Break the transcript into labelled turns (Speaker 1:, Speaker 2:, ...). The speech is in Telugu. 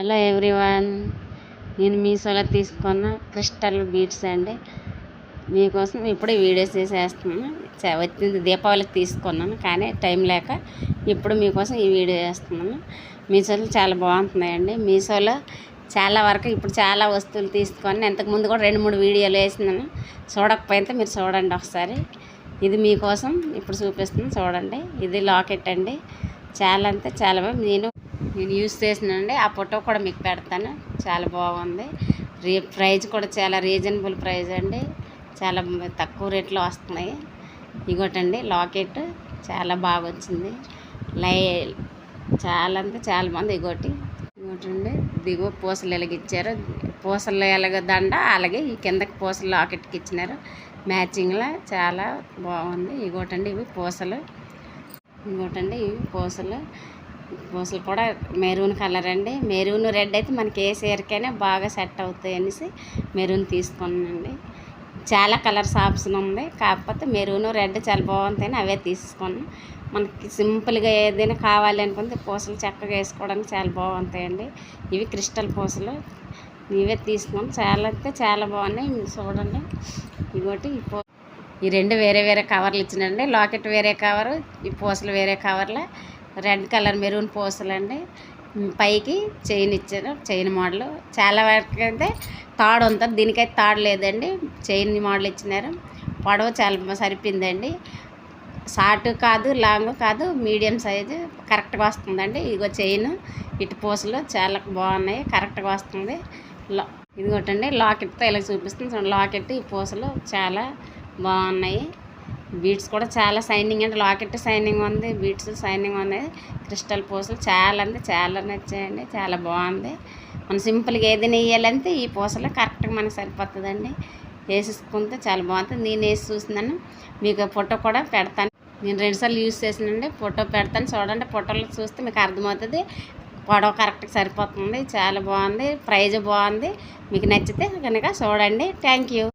Speaker 1: హలో ఎవ్రీవన్, నేను మీషోలో తీసుకున్న క్రిస్టల్ బీడ్స్ అండి. మీకోసం ఇప్పుడు వీడియోస్ చేసేస్తున్నాను. వచ్చింది దీపావళికి తీసుకున్నాను, కానీ టైం లేక ఇప్పుడు మీకోసం ఈ వీడియో చేస్తున్నాను. మీషోలో చాలా బాగుంటున్నాయండి. మీషోలో చాలా వరకు ఇప్పుడు చాలా వస్తువులు తీసుకొని ఇంతకుముందు కూడా 2-3 వీడియోలు వేసినాను. చూడకపోతే మీరు చూడండి ఒకసారి. ఇది మీకోసం ఇప్పుడు చూపిస్తున్నాను, చూడండి. ఇది లాకెట్ అండి. చాలా అంటే చాలా బాగా నేను యూజ్ చేసినానండి. ఆ ఫోటో కూడా మీకు పెడతాను. చాలా బాగుంది. ప్రైస్ కూడా చాలా రీజనబుల్ ప్రైస్ అండి. చాలా తక్కువ రేట్లో వస్తున్నాయి. ఇగోటండి లాకెట్, చాలా బాగా వచ్చింది. చాలా అంటే చాలా బాగుంది. ఇగోటండి దిగువ పూసలు ఎలాగిచ్చారు, పూసలు ఎలాగ దండ, అలాగే ఈ కిందకి పూసలు లాకెట్కి ఇచ్చినారు మ్యాచింగ్లా. చాలా బాగుంది. ఇగోటండి ఇవి పూసలు. ఇంకోటండి ఇవి పూసలు కూడా మెరూన్ కలర్ అండి. మెరూన్ రెడ్ అయితే మనకి ఏ చీరకైనా బాగా సెట్ అవుతాయి అనేసి మెరూన్ తీసుకున్నానండి. చాలా కలర్స్ ఆప్షన్ ఉంది, కాకపోతే మెరూన్ రెడ్ చాలా బాగుంటాయని అవే తీసుకున్నాను. మనకి సింపుల్గా ఏదైనా కావాలి అనుకుంటే పూసలు చక్కగా వేసుకోవడానికి చాలా బాగుంటాయండి. ఇవి క్రిస్టల్ పూసలు, ఇవే తీసుకున్నాను. చాలా అయితే చాలా బాగున్నాయి. చూడండి. ఇంకోటి ఈ రెండు వేరే వేరే కవర్లు ఇచ్చినండి. లాకెట్ వేరే కవరు, ఈ పూసలు వేరే కవర్లో. రెడ్ కలర్ మెరూన్ పూసలు అండి. పైకి చైన్ ఇచ్చారు, చైన్ మోడల్. చాలా వరకు అయితే తాడు ఉంటుంది, దీనికైతే తాడు లేదండి. చైన్ మోడల్ ఇచ్చినారు. పొడవు చాలా సరిపోయిందండి. షార్ట్ కాదు, లాంగ్ కాదు, మీడియం సైజు కరెక్ట్గా వస్తుందండి. ఇగో చైన్, ఇటు పూసలు చాలా బాగున్నాయి, కరెక్ట్గా వస్తుంది. ఇదిగోటండి లాకెట్తో ఇలా చూపిస్తుంది. లాకెట్, ఈ పూసలు చాలా బాగున్నాయి. బీడ్స్ కూడా చాలా షైనింగ్ అండి. లాకెట్ షైనింగ్ ఉంది, బీడ్స్ షైనింగ్ ఉన్నాయి. క్రిస్టల్ పూసలు చాలా అంటే చాలా నచ్చాయండి. చాలా బాగుంది. మనం సింపుల్గా ఏదైనా వేయాలంటే ఈ పూసలు కరెక్ట్గా మనకు సరిపోతుందండి. వేసేసుకుంటే చాలా బాగుంటుంది. నేను వేసి చూసినాను, మీకు ఫోటో కూడా పెడతాను. నేను 2 సార్లు యూజ్ చేసినండి, ఫోటో పెడతాను. చూడండి, ఫోటోలో చూస్తే మీకు అర్థమవుతుంది. పొడవు కరెక్ట్గా సరిపోతుంది. చాలా బాగుంది. ప్రైజ్ బాగుంది. మీకు నచ్చితే కనుక చూడండి. Thank you.